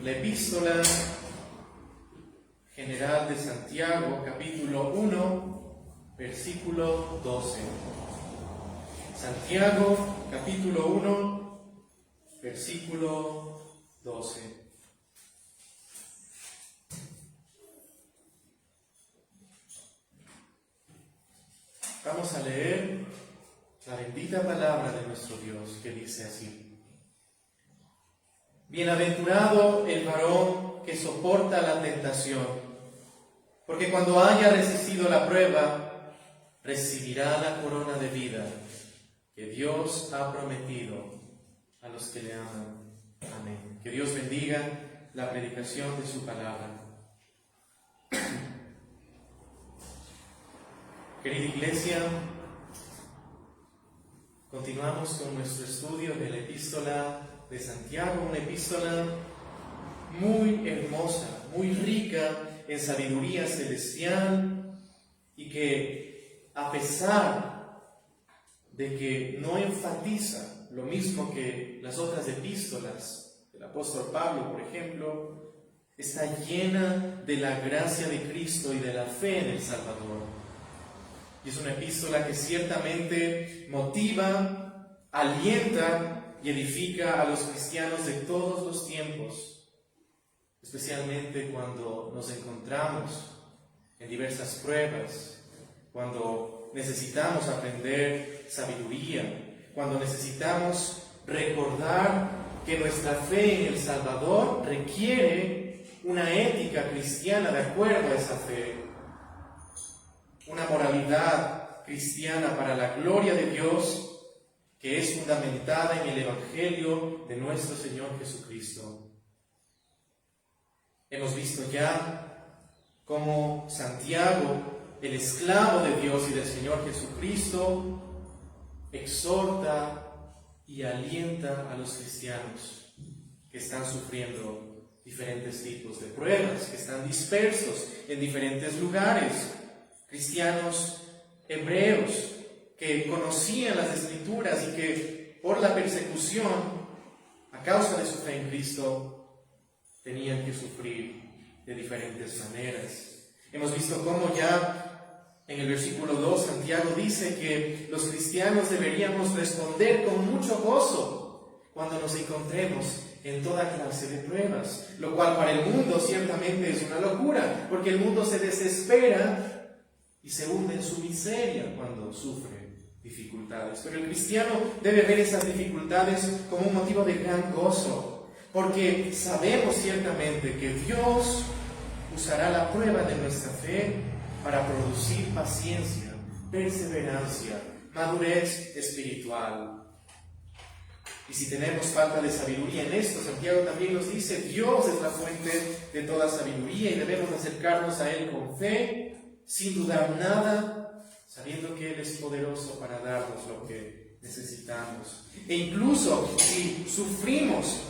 la epístola general de Santiago, capítulo 1, versículo 12. Santiago, capítulo 1, versículo 12. Vamos a leer la bendita palabra de nuestro Dios, que dice así: Bienaventurado el varón que soporta la tentación, porque cuando haya resistido la prueba, recibirá la corona de vida que Dios ha prometido a los que le aman. Amén. Que Dios bendiga la predicación de su palabra. Querida Iglesia, continuamos con nuestro estudio de la epístola de Santiago, una epístola muy hermosa, muy rica en sabiduría celestial, y que a pesar de que no enfatiza lo mismo que las otras epístolas del apóstol Pablo, por ejemplo, está llena de la gracia de Cristo y de la fe en el Salvador. Y es una epístola que ciertamente motiva, alienta y edifica a los cristianos de todos los tiempos, especialmente cuando nos encontramos en diversas pruebas, cuando necesitamos aprender sabiduría, cuando necesitamos recordar que nuestra fe en el Salvador requiere una ética cristiana de acuerdo a esa fe, una moralidad cristiana para la gloria de Dios que es fundamentada en el Evangelio de nuestro Señor Jesucristo. Hemos visto ya cómo Santiago, el esclavo de Dios y del Señor Jesucristo, exhorta y alienta a los cristianos que están sufriendo diferentes tipos de pruebas, que están dispersos en diferentes lugares. Cristianos hebreos que conocían las Escrituras y que por la persecución, a causa de su fe en Cristo, tenían que sufrir de diferentes maneras. Hemos visto cómo ya en el versículo 2 Santiago dice que los cristianos deberíamos responder con mucho gozo cuando nos encontremos en toda clase de pruebas, lo cual para el mundo ciertamente es una locura, porque el mundo se desespera y se hunde en su miseria cuando sufre dificultades. Pero el cristiano debe ver esas dificultades como un motivo de gran gozo, porque sabemos ciertamente que Dios usará la prueba de nuestra fe para producir paciencia, perseverancia, madurez espiritual. Y si tenemos falta de sabiduría en esto, Santiago también nos dice: Dios es la fuente de toda sabiduría y debemos acercarnos a Él con fe, sin dudar nada, sabiendo que Él es poderoso para darnos lo que necesitamos. E incluso si sufrimos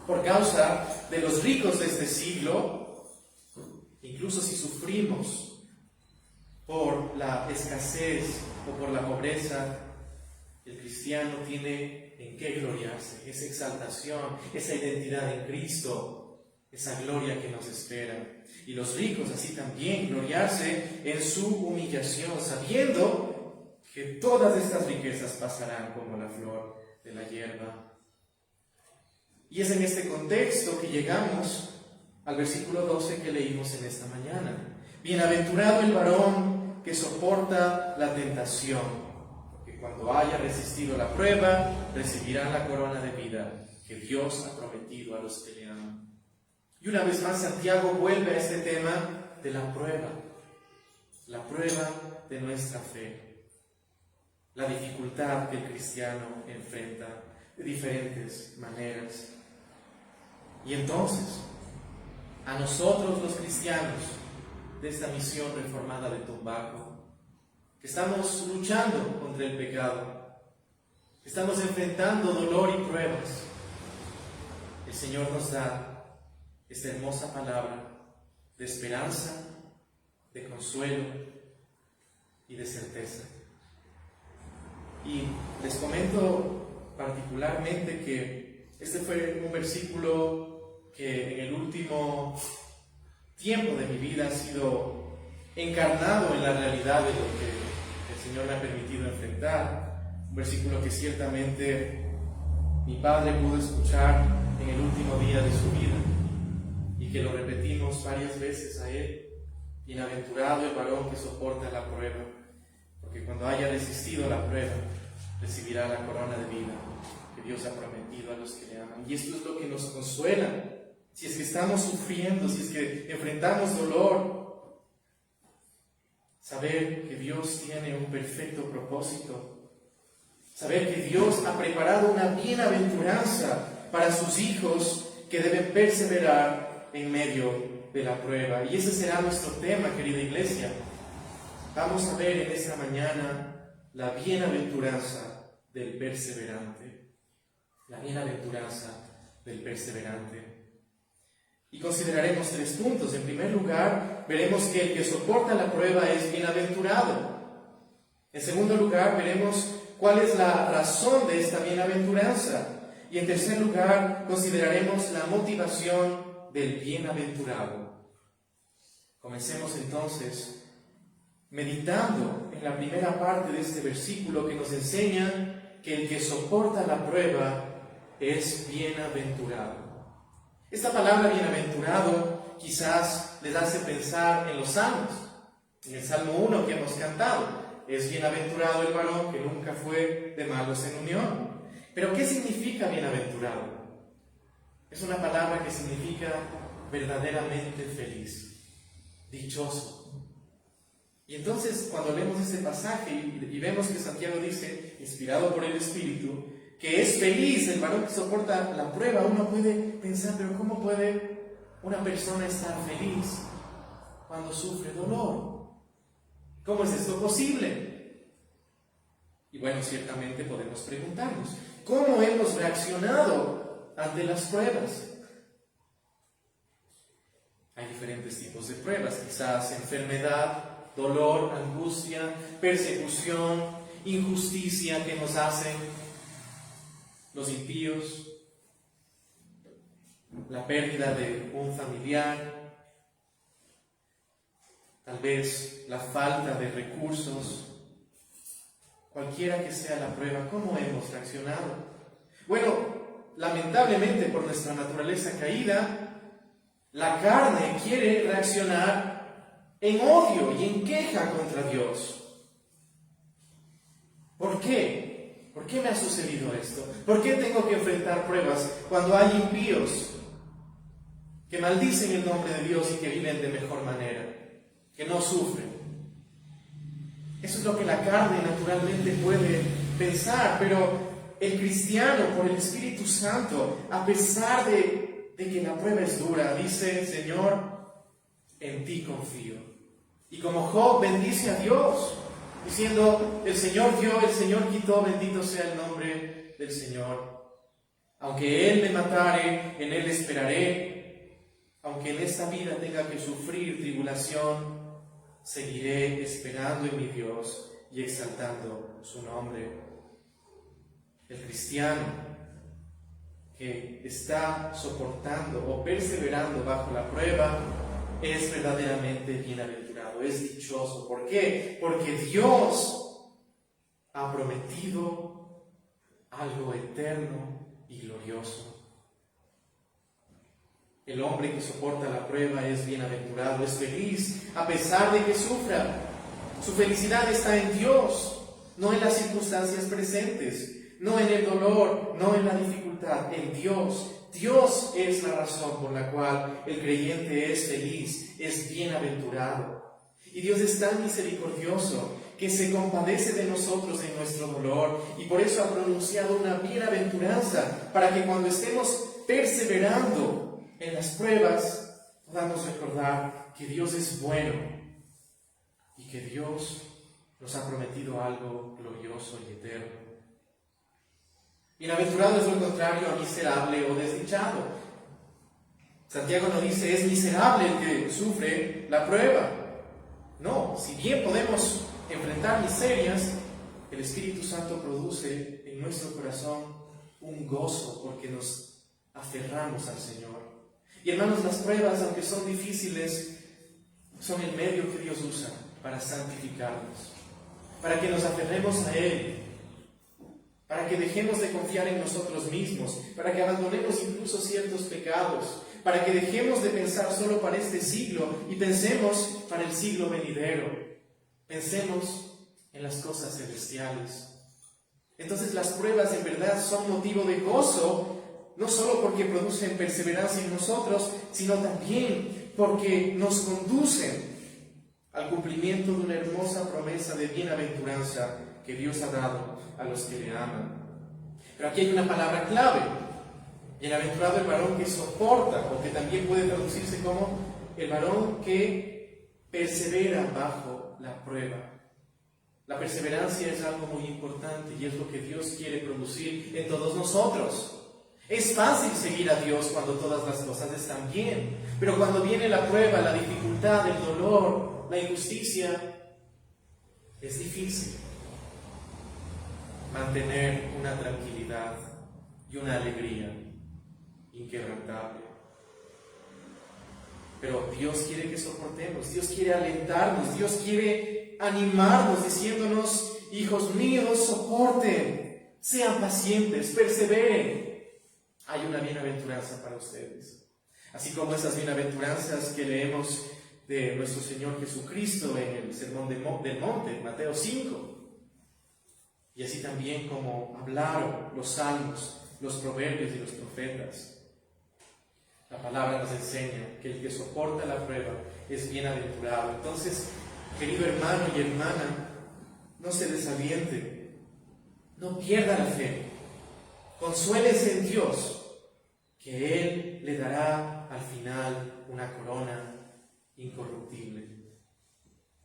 por causa de los ricos de este siglo, incluso si sufrimos por la escasez o por la pobreza, el cristiano tiene en qué gloriarse, esa exaltación, esa identidad en Cristo, esa gloria que nos espera. Y los ricos así también gloriarse en su humillación, sabiendo que todas estas riquezas pasarán como la flor de la hierba. Y es en este contexto que llegamos al versículo 12 que leímos en esta mañana. Bienaventurado el varón que soporta la tentación, porque cuando haya resistido la prueba, recibirá la corona de vida que Dios ha prometido a los que le aman. Y una vez más Santiago vuelve a este tema de la prueba de nuestra fe, la dificultad que el cristiano enfrenta de diferentes maneras. Y entonces, a nosotros los cristianos de esta misión reformada de Tumbaco, que estamos luchando contra el pecado, estamos enfrentando dolor y pruebas, el Señor nos da esta hermosa palabra de esperanza, de consuelo y de certeza. Y les comento particularmente que este fue un versículo que en el último tiempo de mi vida ha sido encarnado en la realidad de lo que el Señor me ha permitido enfrentar. Un versículo que ciertamente mi padre pudo escuchar en el último día de su vida y que lo repetimos varias veces a él. Bienaventurado el varón que soporta la prueba, porque cuando haya resistido la prueba, recibirá la corona de vida que Dios ha prometido a los que le aman. Y esto es lo que nos consuela. Si es que estamos sufriendo, si es que enfrentamos dolor, saber que Dios tiene un perfecto propósito, saber que Dios ha preparado una bienaventuranza para sus hijos que deben perseverar en medio de la prueba. Y ese será nuestro tema, querida iglesia. Vamos a ver en esta mañana la bienaventuranza del perseverante. La bienaventuranza del perseverante. Y consideraremos 3 puntos. En primer lugar, veremos que el que soporta la prueba es bienaventurado. En segundo lugar, veremos cuál es la razón de esta bienaventuranza. Y en tercer lugar, consideraremos la motivación del bienaventurado. Comencemos entonces meditando en la primera parte de este versículo que nos enseña que el que soporta la prueba es bienaventurado. Esta palabra bienaventurado quizás les hace pensar en los salmos. En el Salmo 1 que hemos cantado, es bienaventurado el varón que nunca fue de malos en unión. Pero ¿qué significa bienaventurado? Es una palabra que significa verdaderamente feliz, dichoso. Y entonces cuando leemos este pasaje y vemos que Santiago dice, inspirado por el Espíritu, que es feliz el varón que soporta la prueba, uno puede pensar, pero ¿cómo puede una persona estar feliz cuando sufre dolor? ¿Cómo es esto posible? Y bueno, ciertamente podemos preguntarnos, ¿cómo hemos reaccionado ante las pruebas? Hay diferentes tipos de pruebas, quizás enfermedad, dolor, angustia, persecución, injusticia que nos hacen los impíos, la pérdida de un familiar, tal vez la falta de recursos. Cualquiera que sea la prueba, ¿cómo hemos reaccionado? Bueno, lamentablemente por nuestra naturaleza caída, la carne quiere reaccionar en odio y en queja contra Dios. ¿Por qué? ¿Por qué me ha sucedido esto? ¿Por qué tengo que enfrentar pruebas cuando hay impíos que maldicen el nombre de Dios y que viven de mejor manera, que no sufren? Eso es lo que la carne naturalmente puede pensar, pero el cristiano, por el Espíritu Santo, a pesar de que la prueba es dura, dice, Señor, en ti confío. Y como Job bendice a Dios, diciendo, el Señor dio, el Señor quitó, bendito sea el nombre del Señor. Aunque Él me matare, en Él esperaré. Aunque en esta vida tenga que sufrir tribulación, seguiré esperando en mi Dios y exaltando su nombre. El cristiano que está soportando o perseverando bajo la prueba es verdaderamente bienaventurado, es dichoso. ¿Por qué? Porque Dios ha prometido algo eterno y glorioso. El hombre que soporta la prueba es bienaventurado, es feliz, a pesar de que sufra. Su felicidad está en Dios, no en las circunstancias presentes, no en el dolor, no en la dificultad, en Dios. Dios es la razón por la cual el creyente es feliz, es bienaventurado. Y Dios es tan misericordioso que se compadece de nosotros en nuestro dolor y por eso ha pronunciado una bienaventuranza para que cuando estemos perseverando en las pruebas podamos recordar que Dios es bueno y que Dios nos ha prometido algo glorioso y eterno. Bienaventurado es lo contrario a miserable o desdichado. Santiago no dice es miserable el que sufre la prueba. No, si bien podemos enfrentar miserias, el Espíritu Santo produce en nuestro corazón un gozo porque nos aferramos al Señor. Y hermanos, las pruebas, aunque son difíciles, son el medio que Dios usa para santificarnos, para que nos aferremos a Él, para que dejemos de confiar en nosotros mismos, para que abandonemos incluso ciertos pecados, para que dejemos de pensar solo para este siglo y pensemos para el siglo venidero. Pensemos en las cosas celestiales. Entonces las pruebas en verdad son motivo de gozo, no solo porque producen perseverancia en nosotros, sino también porque nos conducen al cumplimiento de una hermosa promesa de bienaventuranza que Dios ha dado a los que le aman. Pero aquí hay una palabra clave: bienaventurado el varón que soporta, o que también puede traducirse como el varón que persevera bajo la prueba. La perseverancia es algo muy importante y es lo que Dios quiere producir en todos nosotros. Es fácil seguir a Dios cuando todas las cosas están bien, pero cuando viene la prueba, la dificultad, el dolor, la injusticia, es difícil mantener una tranquilidad y una alegría inquebrantable. Pero Dios quiere que soportemos, Dios quiere alentarnos, Dios quiere animarnos diciéndonos: hijos míos, soporten, sean pacientes, perseveren. Hay una bienaventuranza para ustedes. Así como esas bienaventuranzas que leemos de nuestro Señor Jesucristo en el Sermón del Monte, Mateo 5. Y así también como hablaron los salmos, los proverbios y los profetas. La palabra nos enseña que el que soporta la prueba es bienaventurado. Entonces, querido hermano y hermana, no se desaliente, no pierda la fe, consuélese en Dios, que Él le dará al final una corona incorruptible.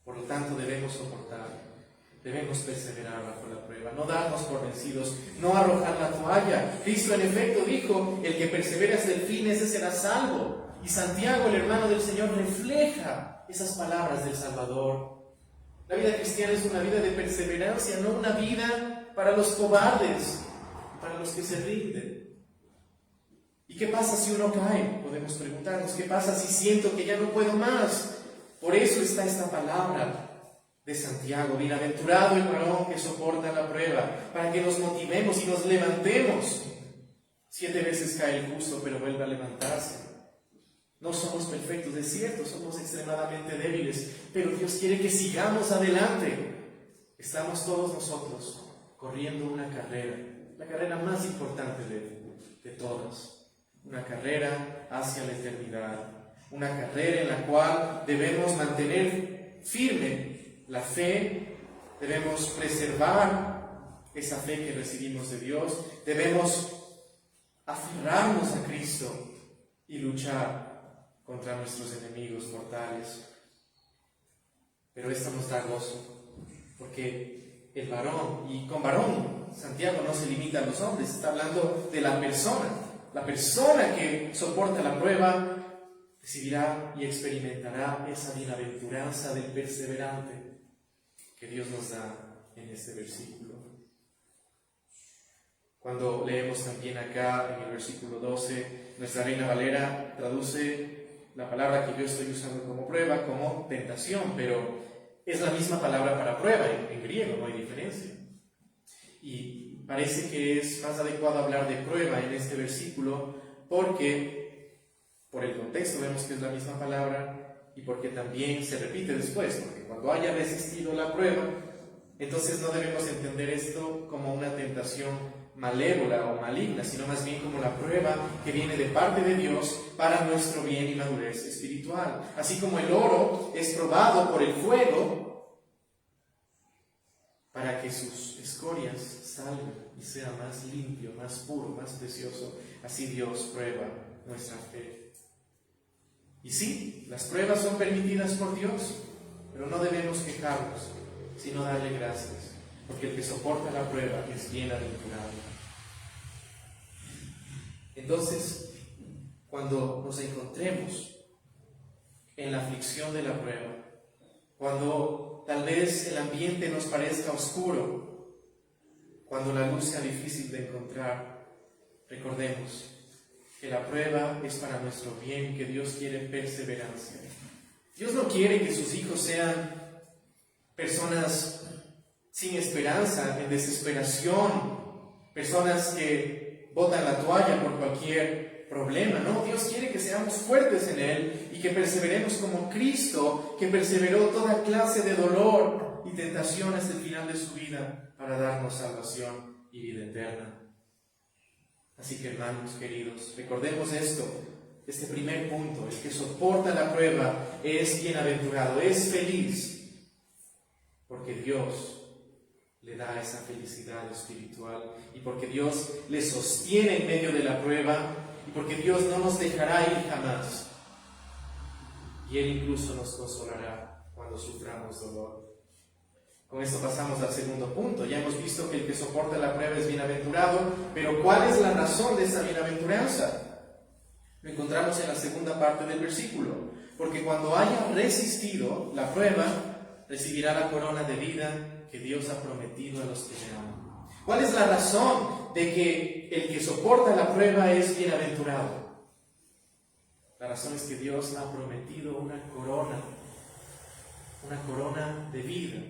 Por lo tanto, debemos soportar, debemos perseverar bajo la prueba, no darnos por vencidos, no arrojar la toalla. Cristo en efecto dijo: el que persevera hasta el fin, ese será salvo. Y Santiago, el hermano del Señor, refleja esas palabras del Salvador. La vida cristiana es una vida de perseverancia, no una vida para los cobardes, para los que se rinden. ¿Y qué pasa si uno cae? Podemos preguntarnos: ¿qué pasa si siento que ya no puedo más? Por eso está esta palabra de Santiago: bienaventurado el varón que soporta la prueba, para que nos motivemos y nos levantemos. 7 veces cae el justo, pero vuelve a levantarse. No somos perfectos, es cierto, somos extremadamente débiles, pero Dios quiere que sigamos adelante. Estamos todos nosotros corriendo una carrera, la carrera más importante de todas. Una carrera hacia la eternidad, una carrera en la cual debemos mantener firme la fe, debemos preservar esa fe que recibimos de Dios, debemos aferrarnos a Cristo y luchar contra nuestros enemigos mortales. Pero esto nos da gozo, porque el varón, y con varón Santiago no se limita a los hombres, está hablando de la persona. La persona que soporta la prueba recibirá y experimentará esa bienaventuranza del perseverante que Dios nos da en este versículo. Cuando leemos también acá en el versículo 12, nuestra Reina Valera traduce la palabra que yo estoy usando como prueba como tentación, pero es la misma palabra para prueba en griego, no hay diferencia. Y parece que es más adecuado hablar de prueba en este versículo porque por el contexto vemos que es la misma palabra y porque también se repite después, porque cuando haya resistido la prueba, entonces no debemos entender esto como una tentación malévola o maligna, sino más bien como la prueba que viene de parte de Dios para nuestro bien y madurez espiritual. Así como el oro es probado por el fuego para que sus escorias salgan y sea más limpio, más puro, más precioso, así Dios prueba nuestra fe. Y sí, las pruebas son permitidas por Dios, pero no debemos quejarnos, sino darle gracias, porque el que soporta la prueba es bienaventurado. Entonces, cuando nos encontremos en la aflicción de la prueba, cuando tal vez el ambiente nos parezca oscuro, cuando la luz sea difícil de encontrar, recordemos que la prueba es para nuestro bien, que Dios quiere perseverancia. Dios no quiere que sus hijos sean personas sin esperanza, en desesperación, personas que botan la toalla por cualquier problema. No, Dios quiere que seamos fuertes en Él y que perseveremos como Cristo, que perseveró toda clase de dolor y tentación hasta el final de su vida para darnos salvación y vida eterna. Así que, hermanos queridos, recordemos esto, este primer punto: el que soporta la prueba es bienaventurado, es feliz, porque Dios le da esa felicidad espiritual y porque Dios le sostiene en medio de la prueba y porque Dios no nos dejará ir jamás. Y Él incluso nos consolará cuando suframos dolor. Con esto pasamos al segundo punto. Ya hemos visto que el que soporta la prueba es bienaventurado, pero ¿cuál es la razón de esa bienaventuranza? Lo encontramos en la segunda parte del versículo. Porque cuando haya resistido la prueba, recibirá la corona de vida que Dios ha prometido a los que le aman. ¿Cuál es la razón de que el que soporta la prueba es bienaventurado? La razón es que Dios ha prometido una corona de vida,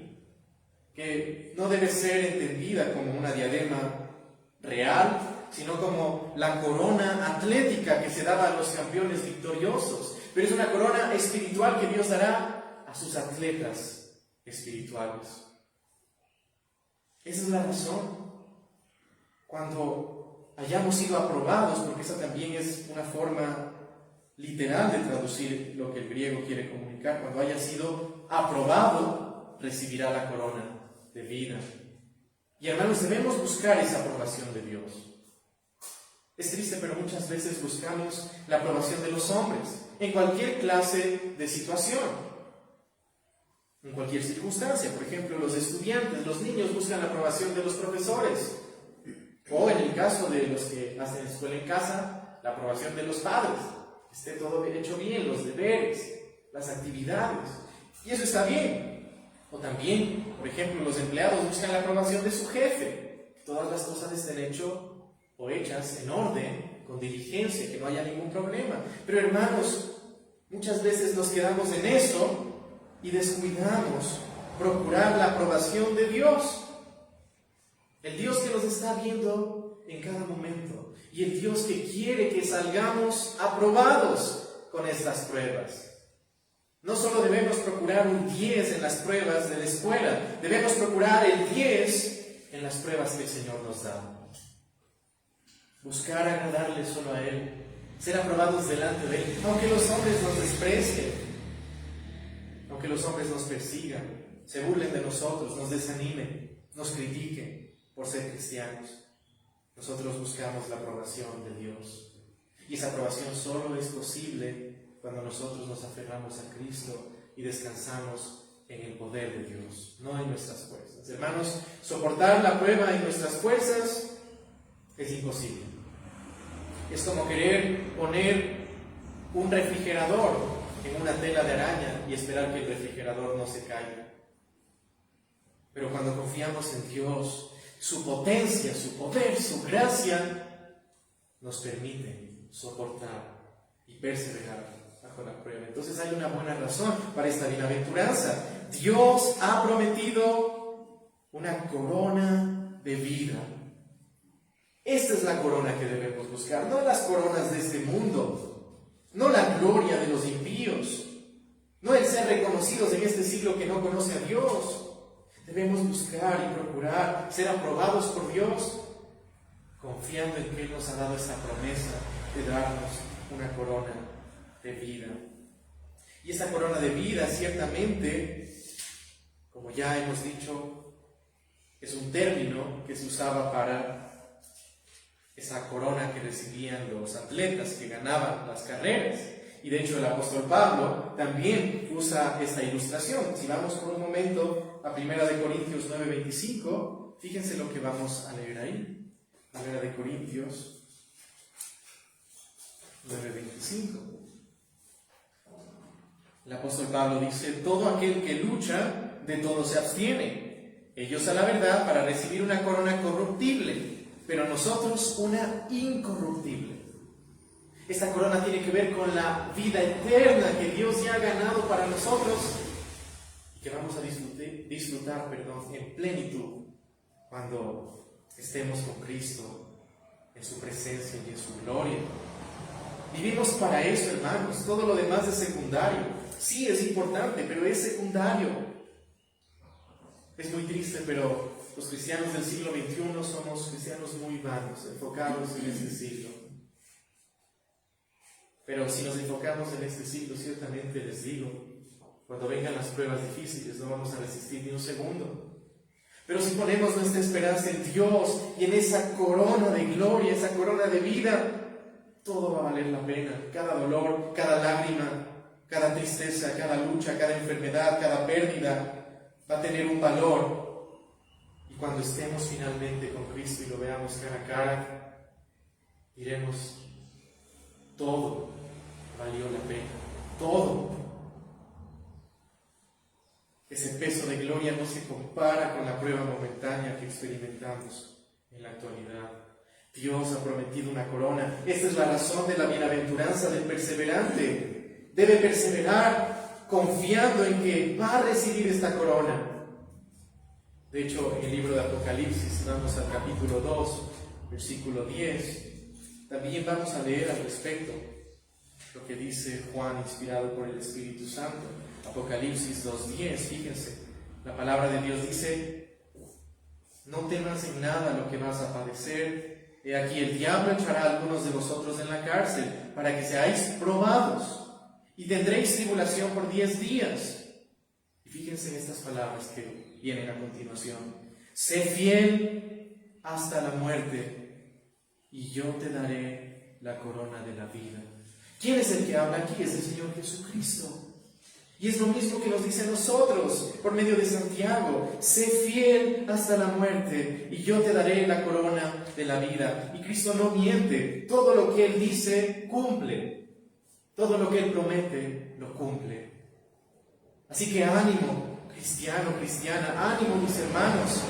que no debe ser entendida como una diadema real, sino como la corona atlética que se daba a los campeones victoriosos. Pero es una corona espiritual que Dios dará a sus atletas espirituales. Esa es la razón. Cuando hayamos sido aprobados, porque esa también es una forma literal de traducir lo que el griego quiere comunicar, cuando haya sido aprobado, recibirá la corona de vida. Y hermanos, debemos buscar esa aprobación de Dios. Es triste, pero muchas veces buscamos la aprobación de los hombres, en cualquier clase de situación. En cualquier circunstancia. Por ejemplo, los estudiantes, los niños buscan la aprobación de los profesores, o en el caso de los que hacen escuela en casa, la aprobación de los padres, que esté todo hecho bien, los deberes, las actividades, y eso está bien. O también, por ejemplo, los empleados buscan la aprobación de su jefe, que todas las cosas estén hechas en orden, con diligencia, que no haya ningún problema. Pero hermanos, muchas veces nos quedamos en eso y descuidamos procurar la aprobación de Dios. El Dios que nos está viendo en cada momento y el Dios que quiere que salgamos aprobados con estas pruebas. No solo debemos procurar un 10 en las pruebas de la escuela, debemos procurar el 10 en las pruebas que el Señor nos da. Buscar agradarle solo a Él, ser aprobados delante de Él, aunque los hombres nos desprecien, aunque los hombres nos persigan, se burlen de nosotros, nos desanimen, nos critiquen por ser cristianos. Nosotros buscamos la aprobación de Dios. Y esa aprobación solo es posible cuando nosotros nos aferramos a Cristo y descansamos en el poder de Dios, no en nuestras fuerzas. Hermanos, soportar la prueba en nuestras fuerzas es imposible. Es como querer poner un refrigerador en una tela de araña y esperar que el refrigerador no se caiga. Pero cuando confiamos en Dios, su potencia, su poder, su gracia nos permite soportar y perseverar bajo la prueba. Entonces hay una buena razón para esta bienaventuranza. Dios ha prometido una corona de vida. Esta es la corona que debemos buscar, no las coronas de este mundo, no la gloria de los impíos, no el ser reconocidos en este siglo que no conoce a Dios. Debemos buscar y procurar ser aprobados por Dios, confiando en que Él nos ha dado esa promesa de darnos una corona de vida. Y esa corona de vida, ciertamente, como ya hemos dicho, es un término que se usaba para esa corona que recibían los atletas que ganaban las carreras. Y de hecho el apóstol Pablo también usa esta ilustración. Si vamos por un momento a 1 Corintios 9:25, fíjense lo que vamos a leer ahí. 1 Corintios 9:25. El apóstol Pablo dice: todo aquel que lucha, de todo se abstiene. Ellos a la verdad para recibir una corona corruptible, pero nosotros una incorruptible. Esta corona tiene que ver con la vida eterna que Dios ya ha ganado para nosotros y que vamos a disfrutar en plenitud cuando estemos con Cristo en su presencia y en su gloria. Vivimos para eso, hermanos. Todo lo demás es secundario. Sí, es importante, pero es secundario. Es muy triste, pero los cristianos del siglo XXI somos cristianos muy vanos, enfocados en este siglo. Pero si nos enfocamos en este siglo, ciertamente les digo, cuando vengan las pruebas difíciles no vamos a resistir ni un segundo. Pero si ponemos nuestra esperanza en Dios y en esa corona de gloria, esa corona de vida, todo va a valer la pena. Cada dolor, cada lágrima, cada tristeza, cada lucha, cada enfermedad, cada pérdida va a tener un valor. Y cuando estemos finalmente con Cristo y lo veamos cara a cara, diremos, todo valió la pena, todo. Ese peso de gloria no se compara con la prueba momentánea que experimentamos en la actualidad. Dios ha prometido una corona. Esta es la razón de la bienaventuranza del perseverante. Debe perseverar confiando en que va a recibir esta corona. De hecho, en el libro de Apocalipsis, vamos al capítulo 2, versículo 10, también vamos a leer al respecto lo que dice Juan, inspirado por el Espíritu Santo. Apocalipsis 2:10, fíjense, la palabra de Dios dice: no temas en nada lo que vas a padecer. He aquí, el diablo echará a algunos de vosotros en la cárcel para que seáis probados, y tendréis tribulación por 10 días. Y fíjense en estas palabras que vienen a continuación: sé fiel hasta la muerte, y yo te daré la corona de la vida. ¿Quién es el que habla aquí? Es el Señor Jesucristo. Y es lo mismo que nos dice a nosotros por medio de Santiago: sé fiel hasta la muerte y yo te daré la corona de la vida. Y Cristo no miente, todo lo que Él dice cumple, todo lo que Él promete lo cumple. Así que ánimo, cristiano, cristiana, ánimo, mis hermanos.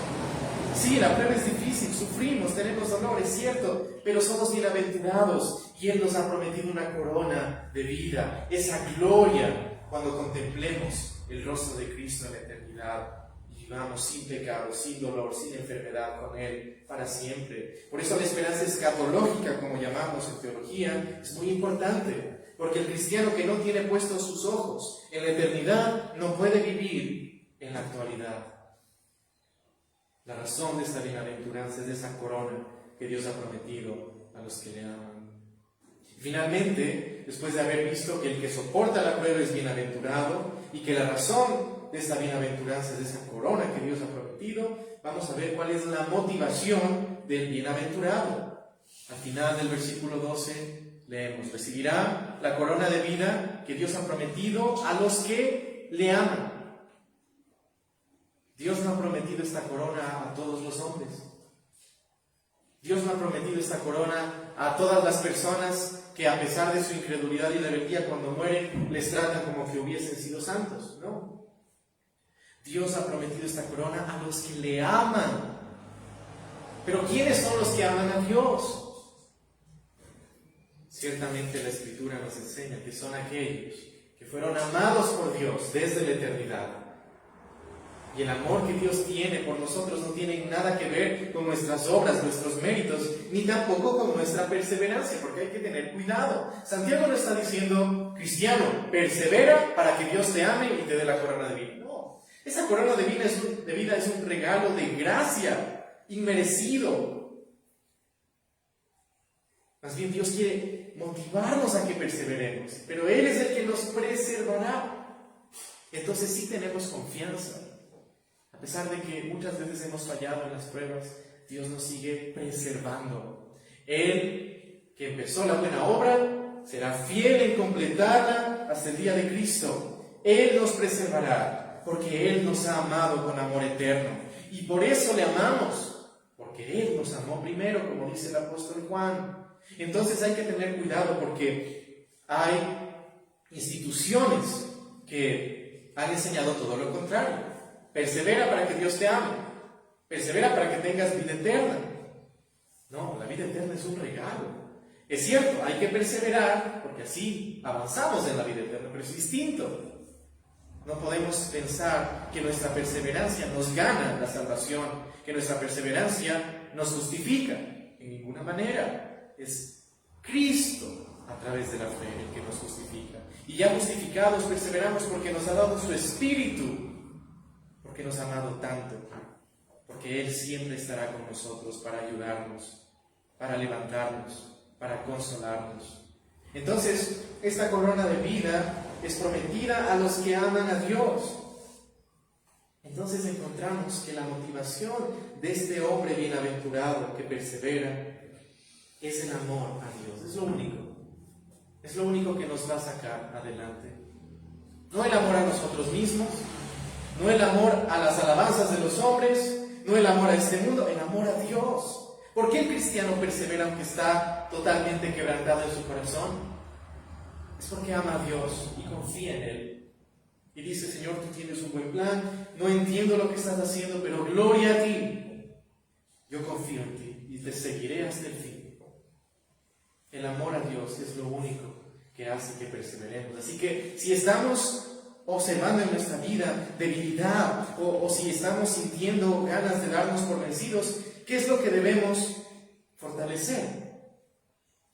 Sí, la prueba es difícil, sufrimos, tenemos dolor, es cierto, pero somos bienaventurados y Él nos ha prometido una corona de vida, esa gloria, cuando contemplemos el rostro de Cristo en la eternidad y vivamos sin pecado, sin dolor, sin enfermedad con Él para siempre. Por eso la esperanza escatológica, como llamamos en teología, es muy importante, porque el cristiano que no tiene puestos sus ojos en la eternidad no puede vivir en la actualidad. La razón de esta bienaventuranza es de esa corona que Dios ha prometido a los que le aman. Finalmente, después de haber visto que el que soporta la prueba es bienaventurado y que la razón de esta bienaventuranza es de esa corona que Dios ha prometido, vamos a ver cuál es la motivación del bienaventurado. Al final del versículo 12 leemos: recibirá la corona de vida que Dios ha prometido a los que le aman. Dios no ha prometido esta corona a todos los hombres. Dios no ha prometido esta corona a todas las personas que, a pesar de su incredulidad y rebeldía, cuando mueren les tratan como que hubiesen sido santos. No. Dios ha prometido esta corona a los que le aman. Pero ¿quiénes son los que aman a Dios? Ciertamente la Escritura nos enseña que son aquellos que fueron amados por Dios desde la eternidad. Y el amor que Dios tiene por nosotros no tiene nada que ver con nuestras obras, nuestros méritos, ni tampoco con nuestra perseverancia, porque hay que tener cuidado. Santiago no está diciendo: cristiano, persevera para que Dios te ame y te dé la corona de vida. No, esa corona de vida es un regalo de gracia, inmerecido. Más bien, Dios quiere motivarnos a que perseveremos, pero Él es el que nos preservará. Entonces sí tenemos confianza. A pesar de que muchas veces hemos fallado en las pruebas, Dios nos sigue preservando. Él, que empezó la buena obra, será fiel en completarla hasta el día de Cristo. Él nos preservará, porque Él nos ha amado con amor eterno. Y por eso le amamos, porque Él nos amó primero, como dice el apóstol Juan. Entonces hay que tener cuidado, porque hay instituciones que han enseñado todo lo contrario. Persevera para que Dios te ame. Persevera para que tengas vida eterna. No, la vida eterna es un regalo. Es cierto, hay que perseverar porque así avanzamos en la vida eterna, pero es distinto. No podemos pensar que nuestra perseverancia nos gana la salvación, que nuestra perseverancia nos justifica. En ninguna manera. Es Cristo a través de la fe el que nos justifica. Y ya justificados perseveramos porque nos ha dado su Espíritu, porque nos ha amado tanto, porque Él siempre estará con nosotros para ayudarnos, para levantarnos, para consolarnos. Entonces, esta corona de vida es prometida a los que aman a Dios. Entonces encontramos que la motivación de este hombre bienaventurado que persevera es el amor a Dios. Es lo único. Es lo único que nos va a sacar adelante. No el amor a nosotros mismos, no el amor a las alabanzas de los hombres, no el amor a este mundo, el amor a Dios. ¿Por qué el cristiano persevera aunque está totalmente quebrantado en su corazón? Es porque ama a Dios y confía en Él. Y dice: Señor, tú tienes un buen plan, no entiendo lo que estás haciendo, pero gloria a ti. Yo confío en ti y te seguiré hasta el fin. El amor a Dios es lo único que hace que perseveremos. Así que si estamos observando en nuestra vida debilidad o si estamos sintiendo ganas de darnos por vencidos, ¿qué es lo que debemos fortalecer?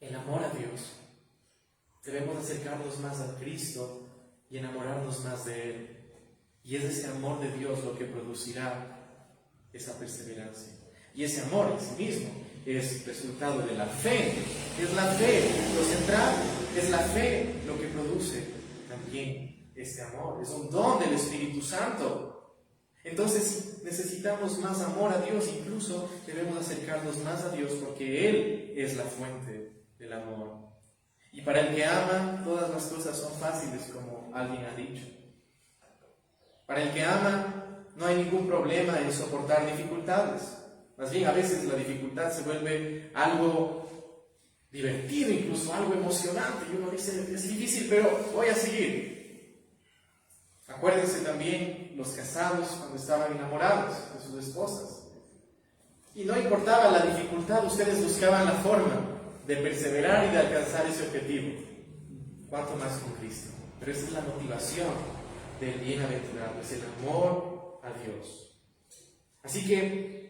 El amor a Dios. Debemos acercarnos más a Cristo y enamorarnos más de Él. Y es ese amor de Dios lo que producirá esa perseverancia. Y ese amor en sí mismo es resultado de la fe. Es la fe lo central, es la fe lo que produce también este amor. Es un don del Espíritu Santo. Entonces, si necesitamos más amor a Dios, incluso debemos acercarnos más a Dios porque Él es la fuente del amor. Y para el que ama, todas las cosas son fáciles, como alguien ha dicho. Para el que ama, no hay ningún problema en soportar dificultades. Más bien, a veces la dificultad se vuelve algo divertido, incluso algo emocionante. Y uno dice: es difícil, pero voy a seguir. Acuérdense también los casados cuando estaban enamorados de sus esposas. Y no importaba la dificultad, ustedes buscaban la forma de perseverar y de alcanzar ese objetivo. ¿Cuánto más con Cristo? Pero esa es la motivación del bienaventurado, es el amor a Dios. Así que,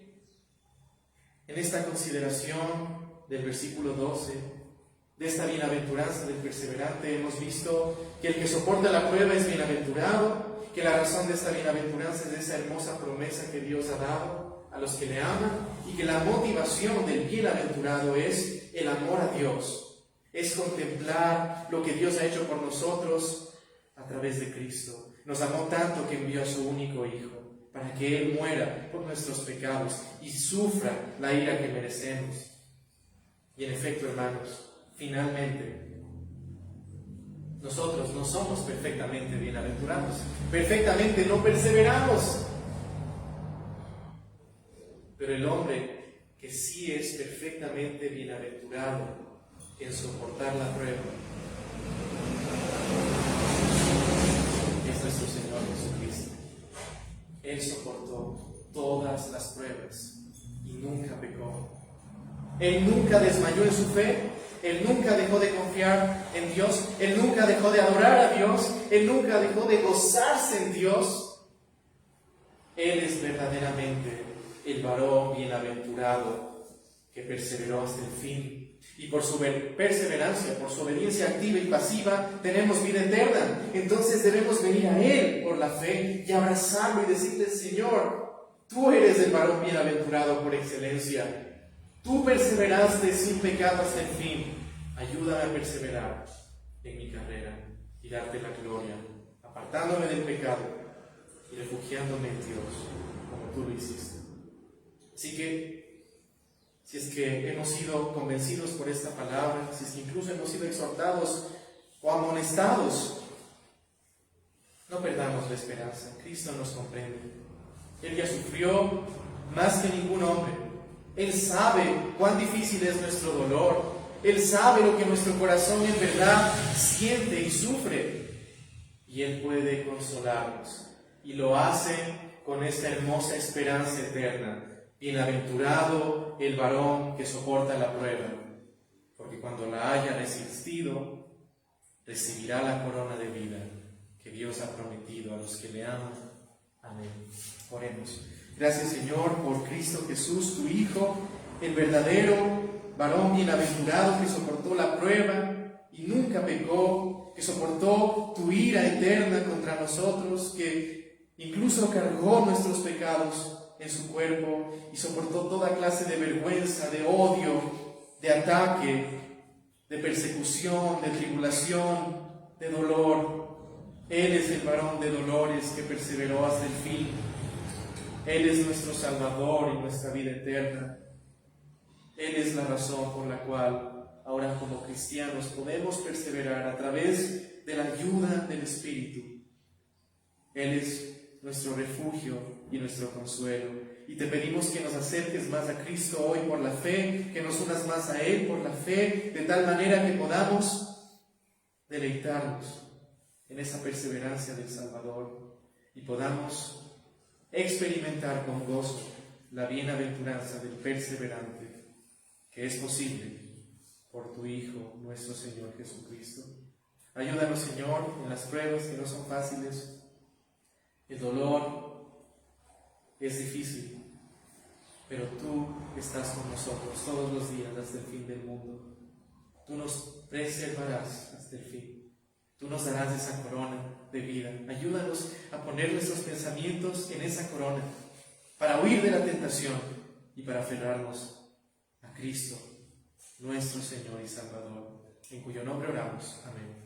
en esta consideración del versículo 12, de esta bienaventuranza del perseverante, hemos visto que el que soporta la prueba es bienaventurado, que la razón de esta bienaventuranza es esa hermosa promesa que Dios ha dado a los que le aman, y que la motivación del bienaventurado es el amor a Dios, es contemplar lo que Dios ha hecho por nosotros a través de Cristo. Nos amó tanto que envió a su único Hijo, para que Él muera por nuestros pecados y sufra la ira que merecemos. Y en efecto, hermanos, finalmente, nosotros no somos perfectamente bienaventurados, perfectamente no perseveramos. Pero el hombre que sí es perfectamente bienaventurado en soportar la prueba es nuestro Señor Jesucristo. Él soportó todas las pruebas y nunca pecó. Él nunca desmayó en su fe, Él nunca dejó de confiar en Dios, Él nunca dejó de adorar a Dios, Él nunca dejó de gozarse en Dios. Él es verdaderamente el varón bienaventurado que perseveró hasta el fin. Y por su perseverancia, por su obediencia activa y pasiva, tenemos vida eterna. Entonces debemos venir a Él por la fe y abrazarlo y decirle: Señor, tú eres el varón bienaventurado por excelencia. Tú perseveraste sin pecado hasta el fin. Ayúdame a perseverar en mi carrera y darte la gloria, apartándome del pecado y refugiándome en Dios, como tú lo hiciste. Así que, si es que hemos sido convencidos por esta palabra, si es que incluso hemos sido exhortados o amonestados, no perdamos la esperanza. Cristo nos comprende. Él ya sufrió más que ningún hombre. Él sabe cuán difícil es nuestro dolor. Él sabe lo que nuestro corazón en verdad siente y sufre. Y Él puede consolarnos. Y lo hace con esta hermosa esperanza eterna. Bienaventurado el varón que soporta la prueba, porque cuando la haya resistido, recibirá la corona de vida que Dios ha prometido a los que le aman. Amén. Oremos. Gracias, Señor, por Cristo Jesús, tu Hijo, el verdadero varón bienaventurado que soportó la prueba y nunca pecó, que soportó tu ira eterna contra nosotros, que incluso cargó nuestros pecados en su cuerpo y soportó toda clase de vergüenza, de odio, de ataque, de persecución, de tribulación, de dolor. Él es el varón de dolores que perseveró hasta el fin. Él es nuestro Salvador y nuestra vida eterna. Él es la razón por la cual ahora como cristianos podemos perseverar a través de la ayuda del Espíritu. Él es nuestro refugio y nuestro consuelo. Y te pedimos que nos acerques más a Cristo hoy por la fe, que nos unas más a Él por la fe, de tal manera que podamos deleitarnos en esa perseverancia del Salvador y podamos experimentar con gozo la bienaventuranza del perseverante, que es posible por tu Hijo, nuestro Señor Jesucristo. Ayúdanos, Señor, en las pruebas que no son fáciles. El dolor es difícil, pero tú estás con nosotros todos los días hasta el fin del mundo. Tú nos preservarás hasta el fin. Tú nos darás esa corona de vida. Ayúdanos a poner nuestros pensamientos en esa corona para huir de la tentación y para aferrarnos a Cristo, nuestro Señor y Salvador, en cuyo nombre oramos. Amén.